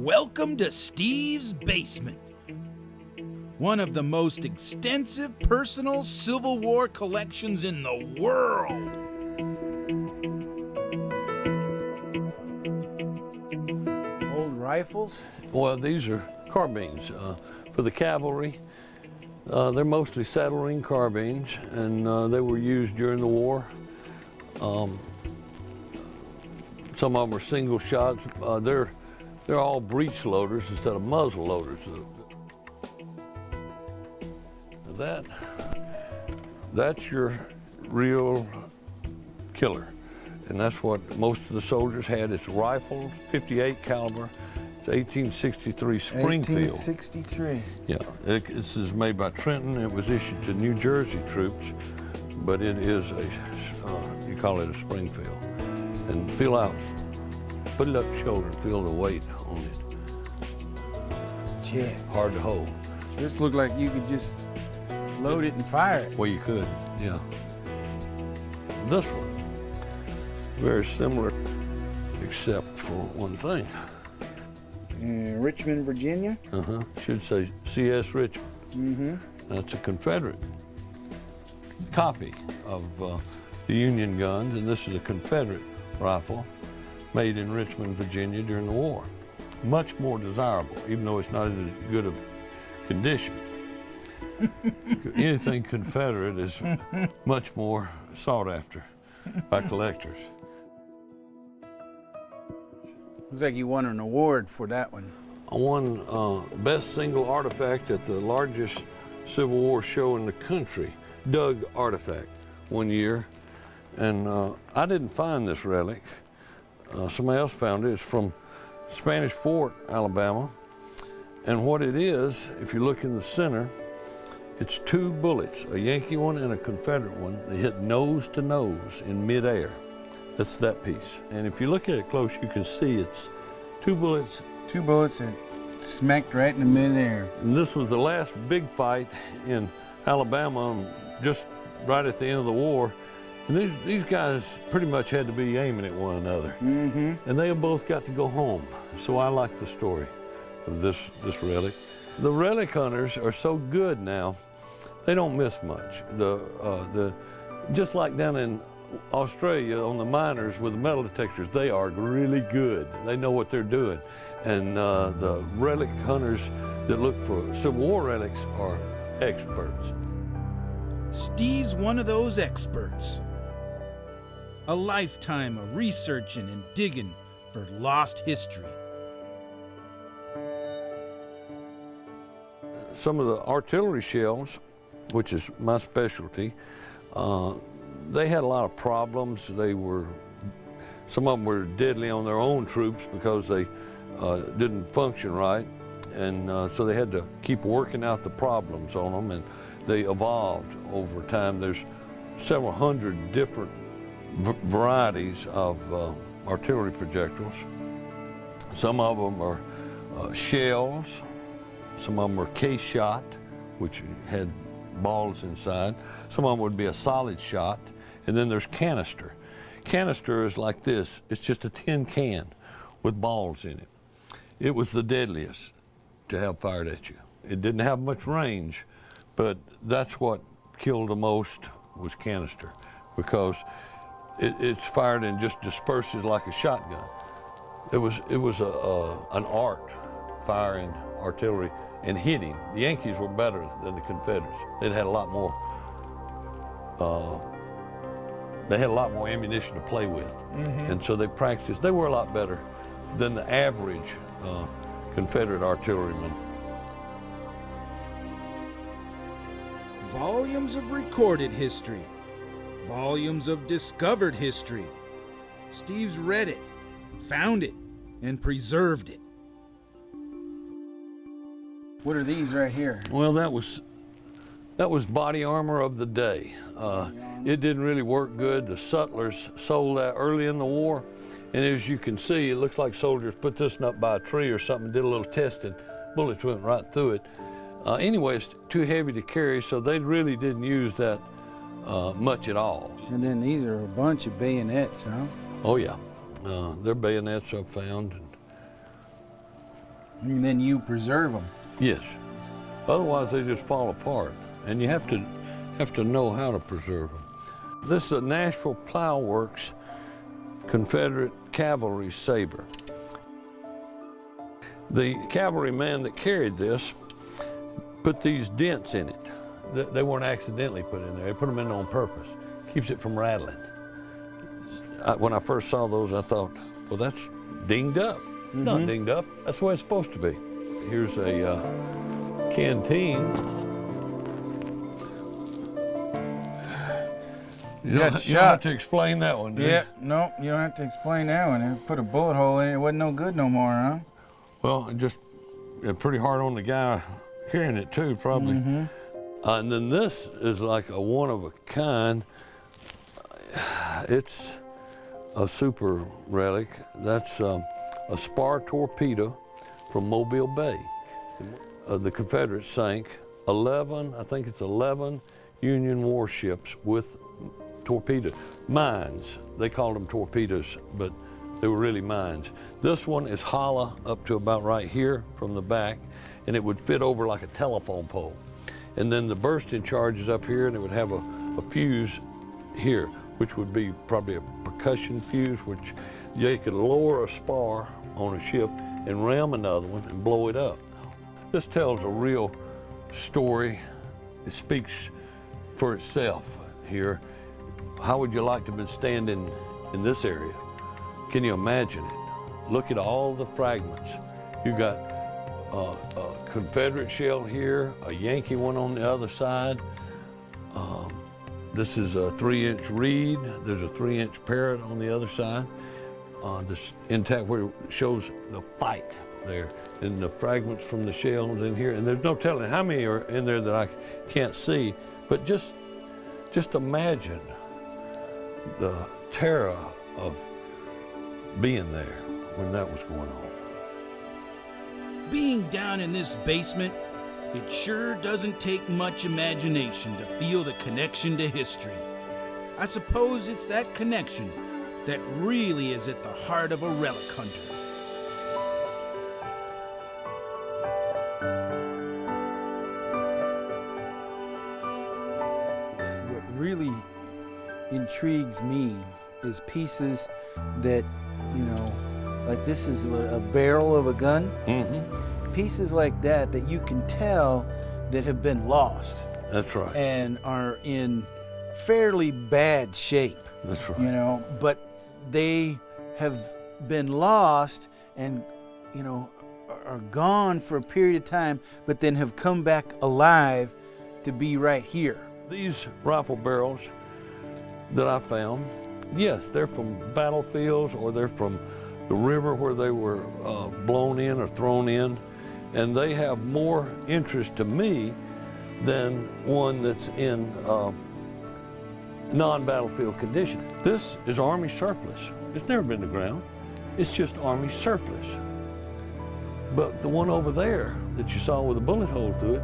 Welcome to Steve's Basement, one of the most extensive personal Civil War collections in the world. Old rifles? Well, these are carbines for the cavalry. They're mostly saddle ring carbines, and they were used during the war. Some of them are single shots. They're all breech loaders instead of muzzle loaders. That's your real killer, and that's what most of the soldiers had. It's rifle, 58 caliber. It's 1863 Springfield. 1863. Yeah, this is made by Trenton. It was issued to New Jersey troops, but it is you call it a Springfield. And feel out, put it up your shoulder and feel the weight on it. Yeah. Hard to hold. This looked like you could just load it and fire it. Well, you could, yeah. This one, very similar, except for one thing. Richmond, Virginia? Should say C.S. Richmond. Mm-hmm. That's a Confederate copy of the Union guns, and this is a Confederate rifle made in Richmond, Virginia during the war. Much more desirable, even though it's not in as good of condition. Anything Confederate is much more sought after by collectors. Looks like you won an award for that one. I won Best Single Artifact at the largest Civil War show in the country, Doug Artifact, one year. And I didn't find this relic. Somebody else found it. It's from Spanish Fort, Alabama. And what it is, if you look in the center, it's two bullets, a Yankee one and a Confederate one. They hit nose to nose in midair. That's that piece. And if you look at it close, you can see it's two bullets. Two bullets that smacked right in the midair. And this was the last big fight in Alabama, just right at the end of the war. And these guys pretty much had to be aiming at one another. Mm-hmm. And they both got to go home. So I like the story of this relic. The relic hunters are so good now, they don't miss much. Just like down in Australia on the miners with the metal detectors, they are really good. They know what they're doing. And the relic hunters that look for Civil War relics are experts. Steve's one of those experts. A lifetime of researching and digging for lost history. Some of the artillery shells, which is my specialty, they had a lot of problems. Some of them were deadly on their own troops because they didn't function right. And so they had to keep working out the problems on them, and they evolved over time. There's several hundred different varieties of artillery projectiles. Some of them are shells. Some of them are case shot, which had balls inside. Some of them would be a solid shot. And then there's canister. Canister is like this. It's just a tin can with balls in it. It was the deadliest to have fired at you. It didn't have much range, but that's what killed the most was canister, because it's fired and just disperses like a shotgun. It was an art firing artillery and hitting. The Yankees were better than the Confederates. They had a lot more ammunition to play with. Mm-hmm. And so they practiced. They were a lot better than the average Confederate artilleryman. Volumes of recorded history. Volumes of discovered history. Steve's read it, found it, and preserved it. What are these right here? Well, that was body armor of the day. It didn't really work good. The sutlers sold that early in the war, and as you can see, it looks like soldiers put this up by a tree or something, did a little testing. Bullets went right through it. Anyway, it's too heavy to carry, so they really didn't use that much at all. And then these are a bunch of bayonets, huh? Oh yeah, their bayonets I've found. And then you preserve them. Yes. Otherwise, they just fall apart, and you have to know how to preserve them. This is a Nashville Plow Works Confederate cavalry saber. The cavalryman that carried this put these dents in it. They weren't accidentally put in there. They put them in on purpose. Keeps it from rattling. When I first saw those, I thought, well, that's dinged up. Not dinged up. That's the way it's supposed to be. Here's a canteen. You don't have to explain that one, do you? Yeah, no, you don't have to explain that one. They put a bullet hole in it. It wasn't no good no more, huh? Well, just pretty hard on the guy carrying it too, probably. And then this is like a one of a kind. It's a super relic. That's a spar torpedo from Mobile Bay. The Confederates sank 11, I think it's 11 Union warships with torpedo mines. They called them torpedoes, but they were really mines. This one is hollow up to about right here from the back, and it would fit over like a telephone pole. And then the bursting charge is up here, and it would have a fuse here, which would be probably a percussion fuse, which you could lower a spar on a ship and ram another one and blow it up. This tells a real story. It speaks for itself here. How would you like to have been standing in this area? Can you imagine it? Look at all the fragments. You got a Confederate shell here, a Yankee one on the other side. This is a 3-inch reed. There's a 3-inch parrot on the other side. This intact where it shows the fight there, and the fragments from the shells in here. And there's no telling how many are in there that I can't see, but just imagine the terror of being there when that was going on. Being down in this basement, it sure doesn't take much imagination to feel the connection to history. I suppose it's that connection that really is at the heart of a relic hunter. What really intrigues me is pieces that, you know, like this is a barrel of a gun. Pieces like that you can tell that have been lost. That's right. And are in fairly bad shape. That's right. You know, but they have been lost and, you know, are gone for a period of time, but then have come back alive to be right here. These rifle barrels that I found, yes, they're from battlefields or they're from the river where they were blown in or thrown in, and they have more interest to me than one that's in non-battlefield condition. This is Army surplus. It's never been to ground. It's just Army surplus. But the one over there that you saw with a bullet hole through it,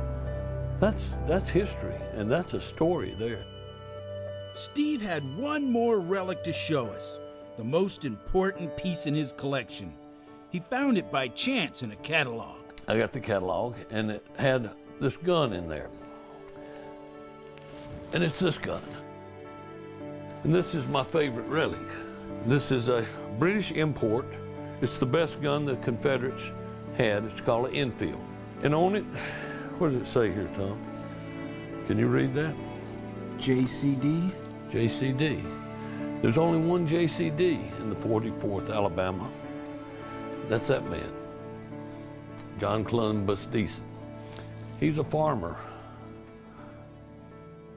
that's history, and that's a story there. Steve had one more relic to show us, the most important piece in his collection. He found it by chance in a catalog. I got the catalog, and it had this gun in there. And it's this gun. And this is my favorite relic. This is a British import. It's the best gun the Confederates had. It's called an Enfield. And on it, what does it say here, Tom? Can you read that? JCD? JCD. There's only one JCD in the 44th Alabama. That's that man, John Columbus Deason. He's a farmer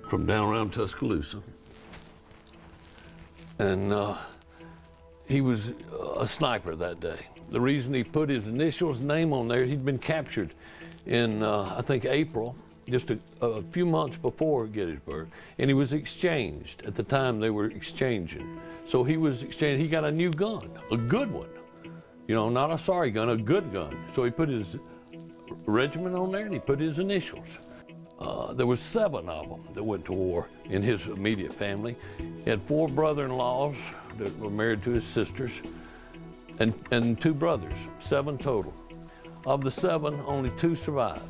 from down around Tuscaloosa. And he was a sniper that day. The reason he put his initials, name on there, he'd been captured in, I think, April, just a few months before Gettysburg, and he was exchanged at the time they were exchanging. So he was exchanged, he got a new gun, a good one. You know, not a sorry gun, a good gun. So he put his regiment on there and he put his initials. There was 7 of them that went to war in his immediate family. He had 4 brother-in-laws that were married to his sisters and 2 brothers, 7 total. Of the 7, only 2 survived.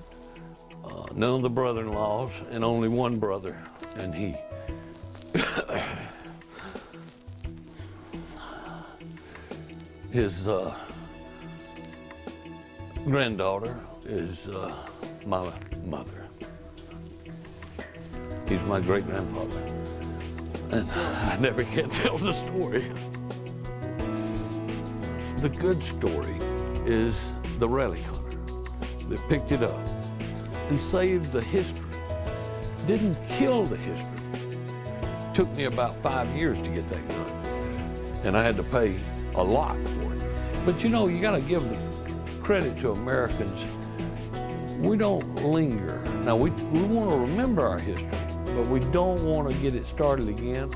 None of the brother-in-laws, and only one brother, and he. His granddaughter is my mother. He's my great-grandfather. And I never can tell the story. The good story is the relic hunter that picked it up and saved the history. Didn't kill the history. Took me about 5 years to get that gun. And I had to pay a lot for it. But you know, you gotta give the credit to Americans. We don't linger. Now, we want to remember our history, but we don't want to get it started again.